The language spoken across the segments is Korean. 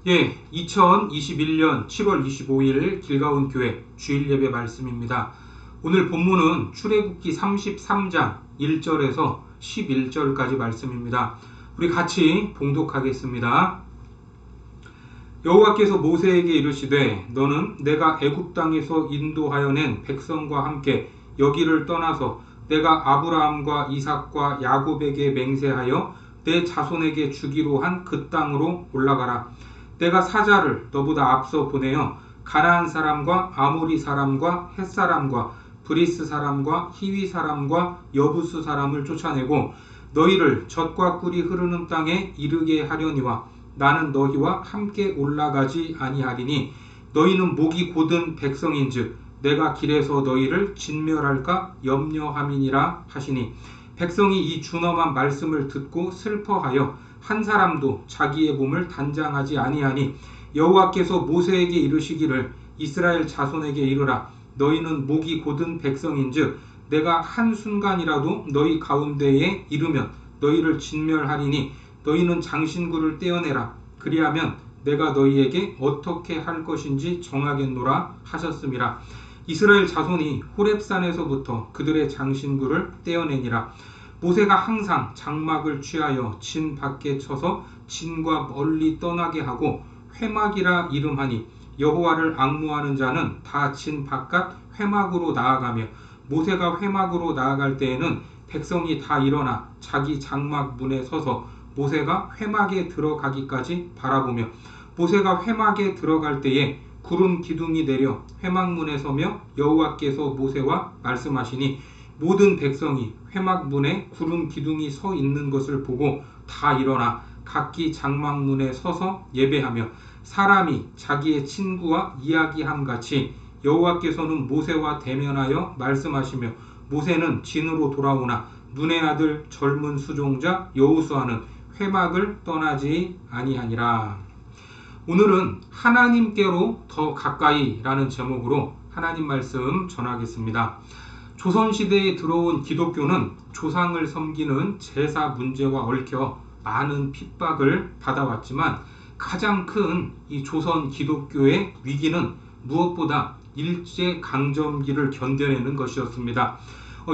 2021년 7월 25일 길가온 교회 주일 예배 말씀입니다. 오늘 본문은 출애굽기 33장 1절에서 11절까지 말씀입니다. 우리 같이 봉독하겠습니다. 여호와께서 모세에게 이르시되 너는 내가 애굽 땅에서 인도하여 낸 백성과 함께 여기를 떠나서 내가 아브라함과 이삭과 야곱에게 맹세하여 내 자손에게 주기로 한 그 땅으로 올라가라. 내가 사자를 너보다 앞서 보내어 가나안 사람과 아모리 사람과 헷 사람과 브리스 사람과 히위 사람과 여부스 사람을 쫓아내고 너희를 젖과 꿀이 흐르는 땅에 이르게 하려니와 나는 너희와 함께 올라가지 아니하리니 너희는 목이 곧은 백성인즉 내가 길에서 너희를 진멸할까 염려함이니라 하시니 백성이 이 준엄한 말씀을 듣고 슬퍼하여 한 사람도 자기의 몸을 단장하지 아니하니 여호와께서 모세에게 이르시기를 이스라엘 자손에게 이르라. 너희는 목이 곧은 백성인즉 내가 한순간이라도 너희 가운데에 이르면 너희를 진멸하리니 너희는 장신구를 떼어내라. 그리하면 내가 너희에게 어떻게 할 것인지 정하겠노라 하셨음이라. 이스라엘 자손이 호렙산에서부터 그들의 장신구를 떼어내니라. 모세가 항상 장막을 취하여 진 밖에 쳐서 진과 멀리 떠나게 하고 회막이라 이름하니 여호와를 앙무하는 자는 다 진 바깥 회막으로 나아가며 모세가 회막으로 나아갈 때에는 백성이 다 일어나 자기 장막 문에 서서 모세가 회막에 들어가기까지 바라보며 모세가 회막에 들어갈 때에 구름 기둥이 내려 회막문에 서며 여호와께서 모세와 말씀하시니 모든 백성이 회막문에 구름 기둥이 서 있는 것을 보고 다 일어나 각기 장막문에 서서 예배하며 사람이 자기의 친구와 이야기함 같이 여호와께서는 모세와 대면하여 말씀하시며 모세는 진으로 돌아오나 눈의 아들 젊은 수종자 여호수아는 회막을 떠나지 아니하니라. 오늘은 하나님께로 더 가까이라는 제목으로 하나님 말씀 전하겠습니다. 조선시대에 들어온 기독교는 조상을 섬기는 제사 문제와 얽혀 많은 핍박을 받아왔지만 가장 큰 이 조선 기독교의 위기는 무엇보다 일제강점기를 견뎌내는 것이었습니다.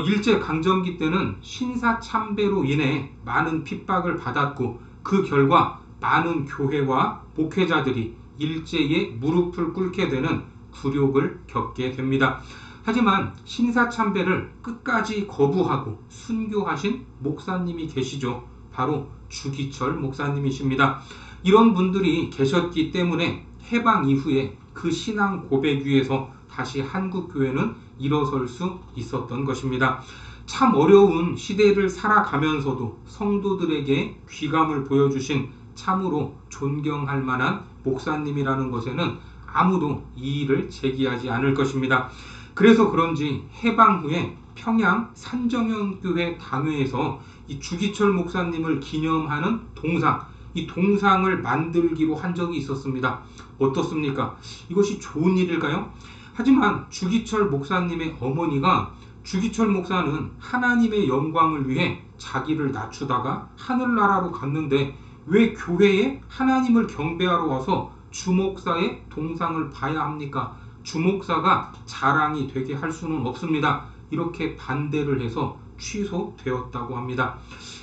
일제강점기 때는 신사참배로 인해 많은 핍박을 받았고 그 결과 많은 교회와 목회자들이 일제에 무릎을 꿇게 되는 굴욕을 겪게 됩니다. 하지만 신사참배를 끝까지 거부하고 순교하신 목사님이 계시죠. 바로 주기철 목사님이십니다. 이런 분들이 계셨기 때문에 해방 이후에 그 신앙 고백 위에서 다시 한국교회는 일어설 수 있었던 것입니다. 참 어려운 시대를 살아가면서도 성도들에게 귀감을 보여주신 참으로 존경할 만한 목사님이라는 것에는 아무도 이의를 제기하지 않을 것입니다. 그래서 그런지 해방 후에 평양 산정현교회 당회에서 이 주기철 목사님을 기념하는 동상, 이 동상을 만들기로 한 적이 있었습니다. 어떻습니까? 이것이 좋은 일일까요? 하지만 주기철 목사님의 어머니가 주기철 목사는 하나님의 영광을 위해 자기를 낮추다가 하늘나라로 갔는데 왜 교회에 하나님을 경배하러 와서 주목사의 동상을 봐야 합니까? 주목사가 자랑이 되게 할 수는 없습니다. 이렇게 반대를 해서 취소되었다고 합니다.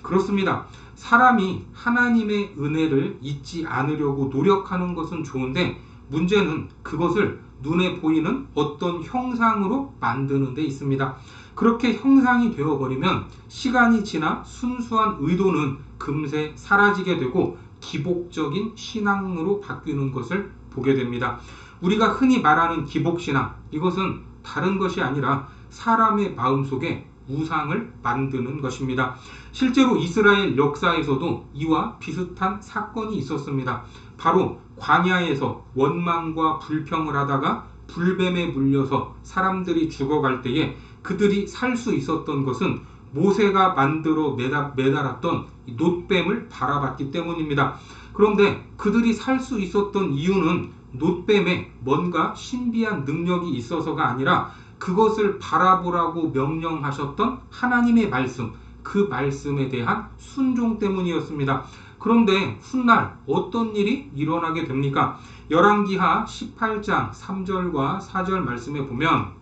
그렇습니다. 사람이 하나님의 은혜를 잊지 않으려고 노력하는 것은 좋은데 문제는 그것을 눈에 보이는 어떤 형상으로 만드는 데 있습니다. 그렇게 형상이 되어버리면 시간이 지나 순수한 의도는 금세 사라지게 되고 기복적인 신앙으로 바뀌는 것을 보게 됩니다. 우리가 흔히 말하는 기복신앙, 이것은 다른 것이 아니라 사람의 마음속에 우상을 만드는 것입니다. 실제로 이스라엘 역사에서도 이와 비슷한 사건이 있었습니다. 바로 광야에서 원망과 불평을 하다가 불뱀에 물려서 사람들이 죽어갈 때에 그들이 살 수 있었던 것은 모세가 만들어 매달았던 놋뱀을 바라봤기 때문입니다. 그런데 그들이 살 수 있었던 이유는 놋뱀에 뭔가 신비한 능력이 있어서가 아니라 그것을 바라보라고 명령하셨던 하나님의 말씀, 그 말씀에 대한 순종 때문이었습니다. 그런데 훗날 어떤 일이 일어나게 됩니까? 열왕기하 18장 3절과 4절 말씀에 보면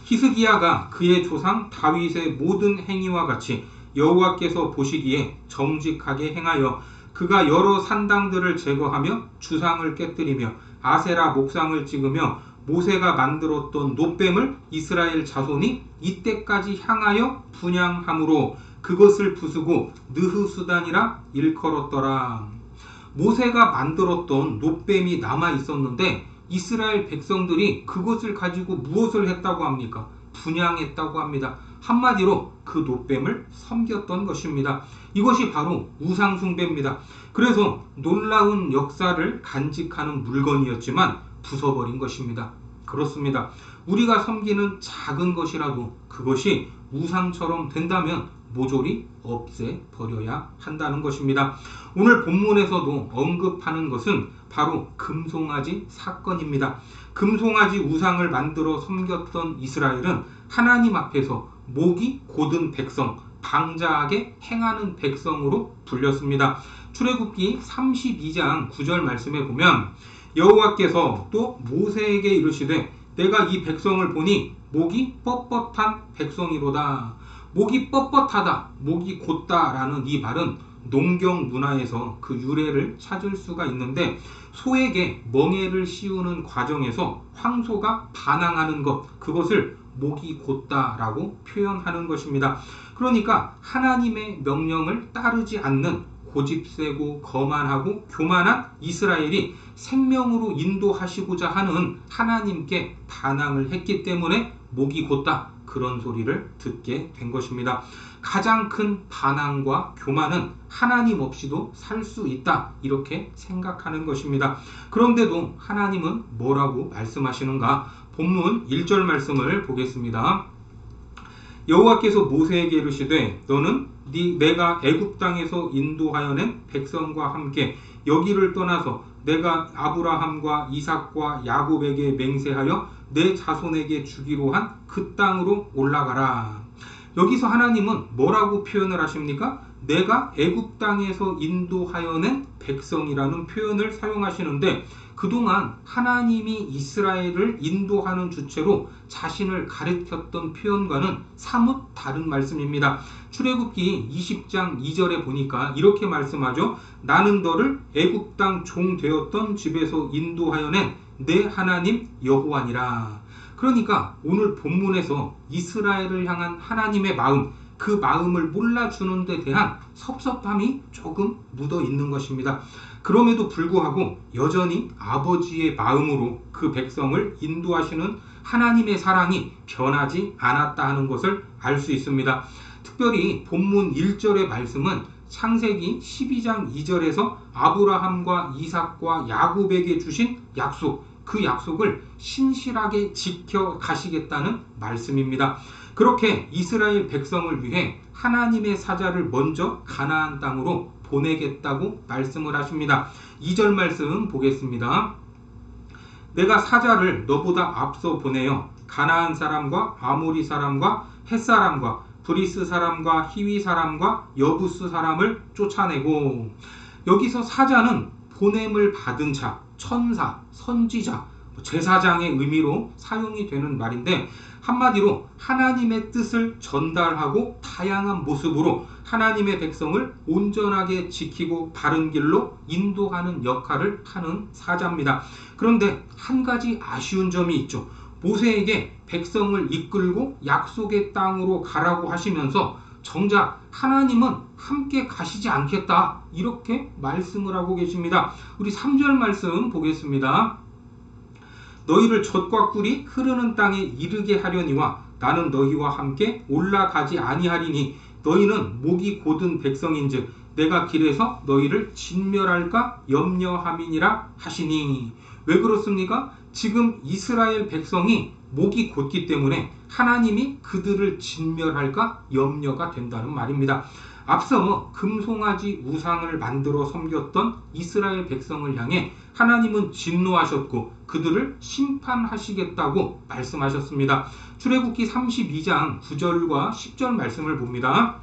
히스기야가 그의 조상 다윗의 모든 행위와 같이 여호와께서 보시기에 정직하게 행하여 그가 여러 산당들을 제거하며 주상을 깨뜨리며 아세라 목상을 찍으며 모세가 만들었던 놋뱀을 이스라엘 자손이 이때까지 향하여 분향함으로 그것을 부수고 느흐수단이라 일컬었더라. 모세가 만들었던 놋뱀이 남아 있었는데 이스라엘 백성들이 그것을 가지고 무엇을 했다고 합니까? 분향했다고 합니다. 한마디로 그 놋뱀을 섬겼던 것입니다. 이것이 바로 우상숭배입니다. 그래서 놀라운 역사를 간직하는 물건이었지만 부숴버린 것입니다. 그렇습니다. 우리가 섬기는 작은 것이라도 그것이 우상처럼 된다면 모조리 없애버려야 한다는 것입니다. 오늘 본문에서도 언급하는 것은 바로 금송아지 사건입니다. 금송아지 우상을 만들어 섬겼던 이스라엘은 하나님 앞에서 목이 곧은 백성, 방자하게 행하는 백성으로 불렸습니다. 출애굽기 32장 9절 말씀에 보면 여호와께서 또 모세에게 이르시되 내가 이 백성을 보니 목이 뻣뻣한 백성이로다. 목이 뻣뻣하다, 목이 곧다라는 이 말은 농경 문화에서 그 유래를 찾을 수가 있는데 소에게 멍에를 씌우는 과정에서 황소가 반항하는 것, 그것을 목이 곧다라고 표현하는 것입니다. 그러니까 하나님의 명령을 따르지 않는 고집세고 거만하고 교만한 이스라엘이 생명으로 인도하시고자 하는 하나님께 반항을 했기 때문에 목이 곧다, 그런 소리를 듣게 된 것입니다. 가장 큰 반항과 교만은 하나님 없이도 살 수 있다, 이렇게 생각하는 것입니다. 그런데도 하나님은 뭐라고 말씀하시는가? 본문 1절 말씀을 보겠습니다. 여호와께서 모세에게 이르시되 너는 내가 애굽 땅에서 인도하여 낸 백성과 함께 여기를 떠나서 내가 아브라함과 이삭과 야곱에게 맹세하여 내 자손에게 주기로 한 그 땅으로 올라가라. 여기서 하나님은 뭐라고 표현을 하십니까? 내가 애굽 땅에서 인도하여 낸 백성이라는 표현을 사용하시는데 그동안 하나님이 이스라엘을 인도하는 주체로 자신을 가리켰던 표현과는 사뭇 다른 말씀입니다. 출애굽기 20장 2절에 보니까 이렇게 말씀하죠. 나는 너를 애굽 땅 종 되었던 집에서 인도하여 낸 내 하나님 여호와니라. 그러니까 오늘 본문에서 이스라엘을 향한 하나님의 마음, 그 마음을 몰라주는 데 대한 섭섭함이 조금 묻어 있는 것입니다. 그럼에도 불구하고 여전히 아버지의 마음으로 그 백성을 인도하시는 하나님의 사랑이 변하지 않았다 하는 것을 알 수 있습니다. 특별히 본문 1절의 말씀은 창세기 12장 2절에서 아브라함과 이삭과 야곱에게 주신 약속, 그 약속을 신실하게 지켜 가시겠다는 말씀입니다. 그렇게 이스라엘 백성을 위해 하나님의 사자를 먼저 가나안 땅으로 보내겠다고 말씀을 하십니다. 2절 말씀 보겠습니다. 내가 사자를 너보다 앞서 보내어 가나안 사람과 아모리 사람과 헷 사람과 브리스 사람과 히위 사람과 여부스 사람을 쫓아내고, 여기서 사자는 보냄을 받은 자, 천사, 선지자, 제사장의 의미로 사용이 되는 말인데 한마디로 하나님의 뜻을 전달하고 다양한 모습으로 하나님의 백성을 온전하게 지키고 바른 길로 인도하는 역할을 하는 사자입니다. 그런데 한 가지 아쉬운 점이 있죠. 모세에게 백성을 이끌고 약속의 땅으로 가라고 하시면서 정작 하나님은 함께 가시지 않겠다, 이렇게 말씀을 하고 계십니다. 우리 3절 말씀 보겠습니다. 너희를 젖과 꿀이 흐르는 땅에 이르게 하려니와 나는 너희와 함께 올라가지 아니하리니 너희는 목이 곧은 백성인즉 내가 길에서 너희를 진멸할까 염려함이니라 하시니. 왜 그렇습니까? 지금 이스라엘 백성이 목이 곧기 때문에 하나님이 그들을 진멸할까 염려가 된다는 말입니다. 앞서 금송아지 우상을 만들어 섬겼던 이스라엘 백성을 향해 하나님은 진노하셨고 그들을 심판하시겠다고 말씀하셨습니다. 출애굽기 32장 9절과 10절 말씀을 봅니다.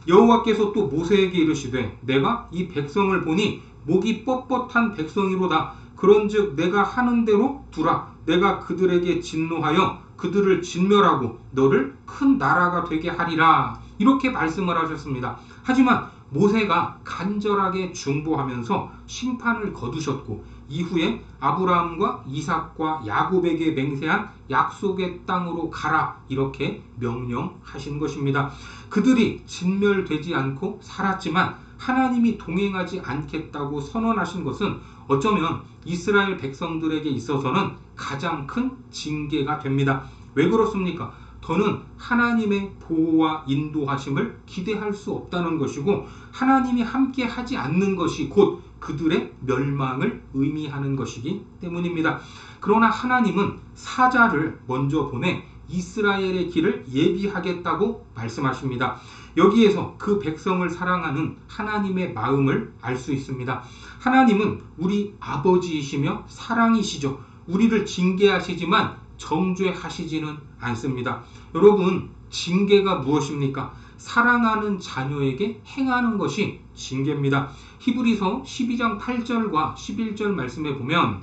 여호와께서 또 모세에게 이르시되 내가 이 백성을 보니 목이 뻣뻣한 백성이로다. 그런즉 내가 하는 대로 두라. 내가 그들에게 진노하여 그들을 진멸하고 너를 큰 나라가 되게 하리라. 이렇게 말씀을 하셨습니다. 하지만 모세가 간절하게 중보하면서 심판을 거두셨고 이후에 아브라함과 이삭과 야곱에게 맹세한 약속의 땅으로 가라 이렇게 명령하신 것입니다. 그들이 진멸되지 않고 살았지만 하나님이 동행하지 않겠다고 선언하신 것은 어쩌면 이스라엘 백성들에게 있어서는 가장 큰 징계가 됩니다. 왜 그렇습니까? 더는 하나님의 보호와 인도하심을 기대할 수 없다는 것이고 하나님이 함께 하지 않는 것이 곧 그들의 멸망을 의미하는 것이기 때문입니다. 그러나 하나님은 사자를 먼저 보내 이스라엘의 길을 예비하겠다고 말씀하십니다. 여기에서 그 백성을 사랑하는 하나님의 마음을 알 수 있습니다. 하나님은 우리 아버지이시며 사랑이시죠. 우리를 징계하시지만 정죄하시지는 않습니다. 여러분, 징계가 무엇입니까? 사랑하는 자녀에게 행하는 것이 징계입니다. 히브리서 12장 8절과 11절 말씀에 보면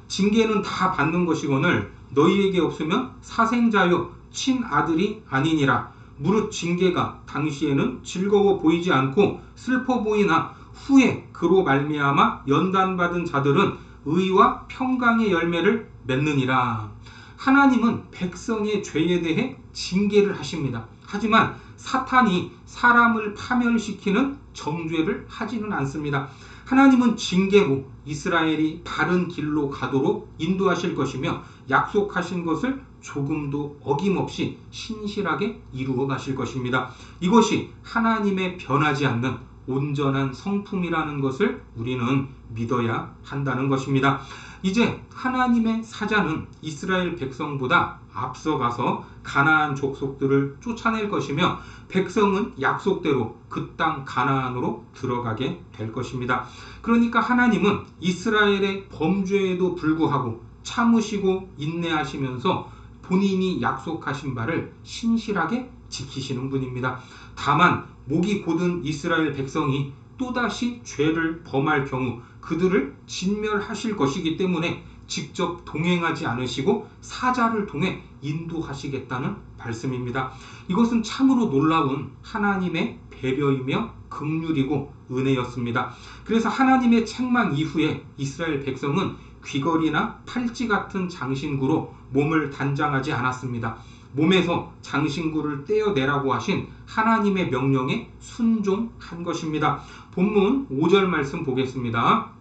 징계는 다 받는 것이거늘 너희에게 없으면 사생자요 친아들이 아니니라. 무릇 징계가 당시에는 즐거워 보이지 않고 슬퍼 보이나 후에 그로 말미암아 연단받은 자들은 의와 평강의 열매를 맺느니라. 하나님은 백성의 죄에 대해 징계를 하십니다. 하지만 사탄이 사람을 파멸시키는 정죄를 하지는 않습니다. 하나님은 징계로 이스라엘이 바른 길로 가도록 인도하실 것이며 약속하신 것을 조금도 어김없이 신실하게 이루어 가실 것입니다. 이것이 하나님의 변하지 않는 온전한 성품이라는 것을 우리는 믿어야 한다는 것입니다. 이제 하나님의 사자는 이스라엘 백성보다 앞서가서 가나안 족속들을 쫓아낼 것이며 백성은 약속대로 그 땅 가나안으로 들어가게 될 것입니다. 그러니까 하나님은 이스라엘의 범죄에도 불구하고 참으시고 인내하시면서 본인이 약속하신 바를 신실하게 지키시는 분입니다. 다만 목이 곧은 이스라엘 백성이 또다시 죄를 범할 경우 그들을 진멸하실 것이기 때문에 직접 동행하지 않으시고 사자를 통해 인도하시겠다는 말씀입니다. 이것은 참으로 놀라운 하나님의 배려이며 긍휼이고 은혜였습니다. 그래서 하나님의 책망 이후에 이스라엘 백성은 귀걸이나 팔찌 같은 장신구로 몸을 단장하지 않았습니다. 몸에서 장신구를 떼어내라고 하신 하나님의 명령에 순종한 것입니다. 본문 5절 말씀 보겠습니다.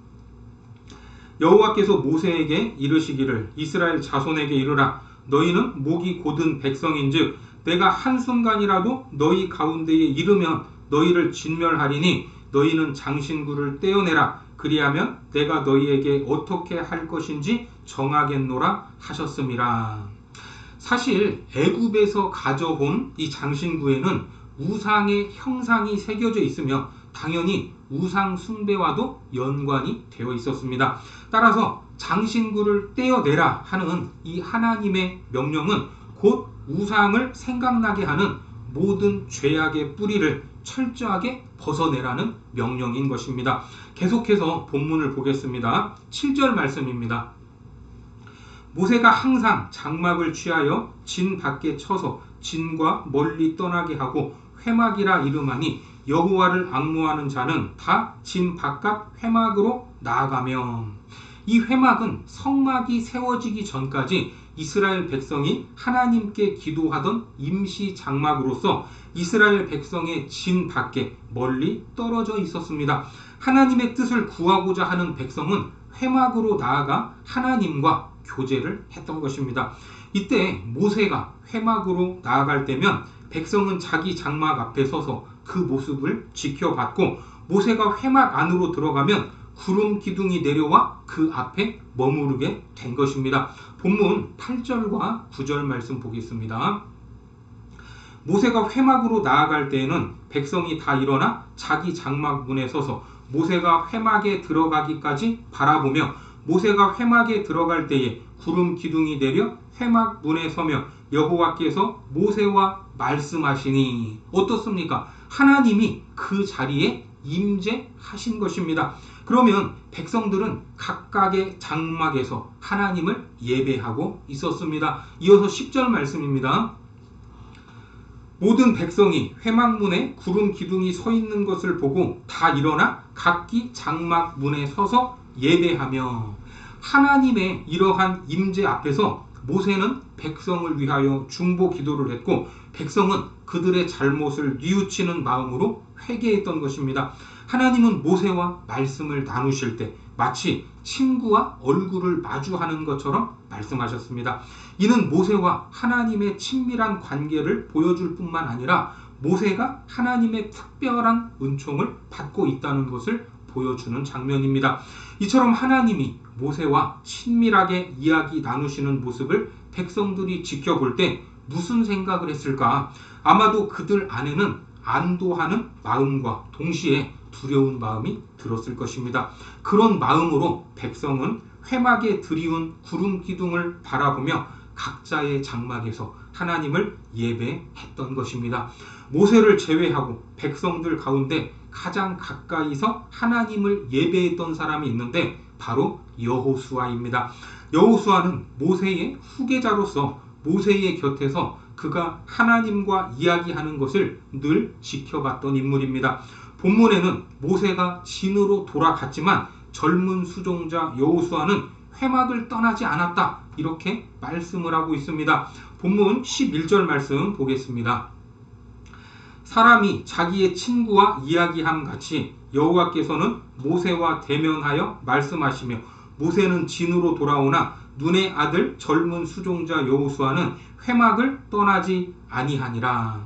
여호와께서 모세에게 이르시기를 이스라엘 자손에게 이르라. 너희는 목이 곧은 백성인즉 내가 한순간이라도 너희 가운데에 이르면 너희를 진멸하리니 너희는 장신구를 떼어내라. 그리하면 내가 너희에게 어떻게 할 것인지 정하겠노라 하셨음이라. 사실 애굽에서 가져온 이 장신구에는 우상의 형상이 새겨져 있으며 당연히 우상 숭배와도 연관이 되어 있었습니다. 따라서 장신구를 떼어내라 하는 이 하나님의 명령은 곧 우상을 생각나게 하는 모든 죄악의 뿌리를 철저하게 벗어내라는 명령인 것입니다. 계속해서 본문을 보겠습니다. 7절 말씀입니다. 모세가 항상 장막을 취하여 진 밖에 쳐서 진과 멀리 떠나게 하고 회막이라 이름하니 여호와를 앙모하는 자는 다 진 바깥 회막으로 나아가며. 이 회막은 성막이 세워지기 전까지 이스라엘 백성이 하나님께 기도하던 임시 장막으로서 이스라엘 백성의 진 밖에 멀리 떨어져 있었습니다. 하나님의 뜻을 구하고자 하는 백성은 회막으로 나아가 하나님과 교제를 했던 것입니다. 이때 모세가 회막으로 나아갈 때면 백성은 자기 장막 앞에 서서 그 모습을 지켜봤고 모세가 회막 안으로 들어가면 구름 기둥이 내려와 그 앞에 머무르게 된 것입니다. 본문 8절과 9절 말씀 보겠습니다. 모세가 회막으로 나아갈 때에는 백성이 다 일어나 자기 장막 문에 서서 모세가 회막에 들어가기까지 바라보며 모세가 회막에 들어갈 때에 구름 기둥이 내려 회막 문에 서며 여호와께서 모세와 말씀하시니 어떻습니까? 하나님이 그 자리에 임재하신 것입니다. 그러면 백성들은 각각의 장막에서 하나님을 예배하고 있었습니다. 이어서 10절 말씀입니다. 모든 백성이 회막문에 구름 기둥이 서 있는 것을 보고 다 일어나 각기 장막 문에 서서 예배하며. 하나님의 이러한 임재 앞에서 모세는 백성을 위하여 중보 기도를 했고 백성은 그들의 잘못을 뉘우치는 마음으로 회개했던 것입니다. 하나님은 모세와 말씀을 나누실 때 마치 친구와 얼굴을 마주하는 것처럼 말씀하셨습니다. 이는 모세와 하나님의 친밀한 관계를 보여줄 뿐만 아니라 모세가 하나님의 특별한 은총을 받고 있다는 것을 보여주는 장면입니다. 이처럼 하나님이 모세와 친밀하게 이야기 나누시는 모습을 백성들이 지켜볼 때 무슨 생각을 했을까? 아마도 그들 안에는 안도하는 마음과 동시에 두려운 마음이 들었을 것입니다. 그런 마음으로 백성은 회막에 드리운 구름 기둥을 바라보며 각자의 장막에서 하나님을 예배했던 것입니다. 모세를 제외하고 백성들 가운데 가장 가까이서 하나님을 예배했던 사람이 있는데 바로 여호수아입니다. 여호수아는 모세의 후계자로서 모세의 곁에서 그가 하나님과 이야기하는 것을 늘 지켜봤던 인물입니다. 본문에는 모세가 진으로 돌아갔지만 젊은 수종자 여호수아는 회막을 떠나지 않았다, 이렇게 말씀을 하고 있습니다. 본문 11절 말씀 보겠습니다. 사람이 자기의 친구와 이야기함 같이 여호와께서는 모세와 대면하여 말씀하시며 모세는 진으로 돌아오나 눈의 아들 젊은 수종자 여호수아는 회막을 떠나지 아니하니라.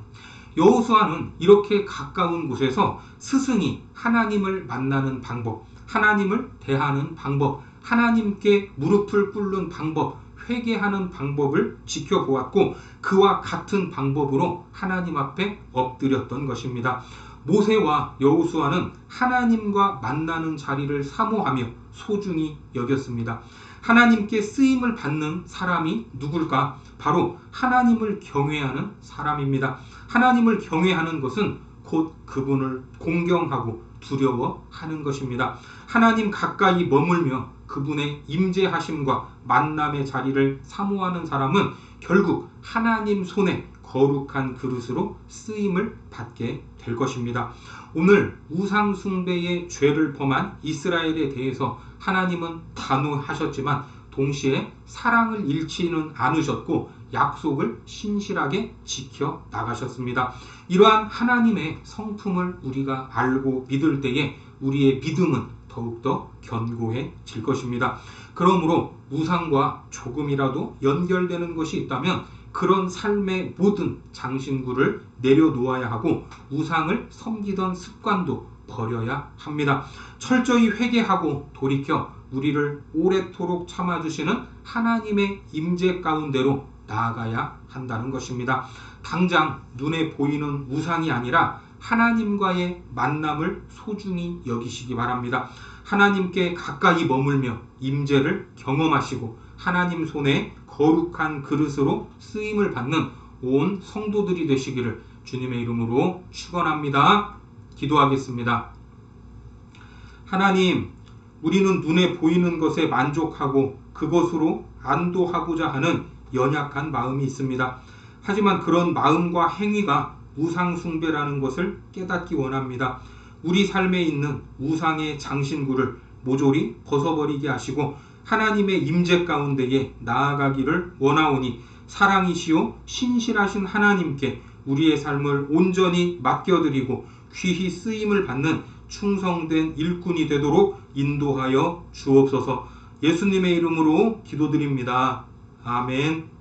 여호수아는 이렇게 가까운 곳에서 스승이 하나님을 만나는 방법, 하나님을 대하는 방법, 하나님께 무릎을 꿇는 방법, 회개하는 방법을 지켜보았고 그와 같은 방법으로 하나님 앞에 엎드렸던 것입니다. 모세와 여호수아는 하나님과 만나는 자리를 사모하며 소중히 여겼습니다. 하나님께 쓰임을 받는 사람이 누굴까? 바로 하나님을 경외하는 사람입니다. 하나님을 경외하는 것은 곧 그분을 공경하고 두려워하는 것입니다. 하나님 가까이 머물며 그분의 임재하심과 만남의 자리를 사모하는 사람은 결국 하나님 손에 거룩한 그릇으로 쓰임을 받게 될 것입니다. 오늘 우상 숭배의 죄를 범한 이스라엘에 대해서 하나님은 단호하셨지만 동시에 사랑을 잃지는 않으셨고 약속을 신실하게 지켜 나가셨습니다. 이러한 하나님의 성품을 우리가 알고 믿을 때에 우리의 믿음은 더욱더 견고해질 것입니다. 그러므로 우상과 조금이라도 연결되는 것이 있다면 그런 삶의 모든 장신구를 내려놓아야 하고 우상을 섬기던 습관도 버려야 합니다. 철저히 회개하고 돌이켜 우리를 오래도록 참아주시는 하나님의 임재 가운데로 나아가야 한다는 것입니다. 당장 눈에 보이는 우상이 아니라 하나님과의 만남을 소중히 여기시기 바랍니다. 하나님께 가까이 머물며 임재를 경험하시고 하나님 손에 거룩한 그릇으로 쓰임을 받는 온 성도들이 되시기를 주님의 이름으로 축원합니다. 기도하겠습니다. 하나님, 우리는 눈에 보이는 것에 만족하고 그것으로 안도하고자 하는 연약한 마음이 있습니다. 하지만 그런 마음과 행위가 우상 숭배라는 것을 깨닫기 원합니다. 우리 삶에 있는 우상의 장신구를 모조리 벗어버리게 하시고 하나님의 임재 가운데에 나아가기를 원하오니 사랑이시오 신실하신 하나님께 우리의 삶을 온전히 맡겨드리고 귀히 쓰임을 받는 충성된 일꾼이 되도록 인도하여 주옵소서. 예수님의 이름으로 기도드립니다. 아멘.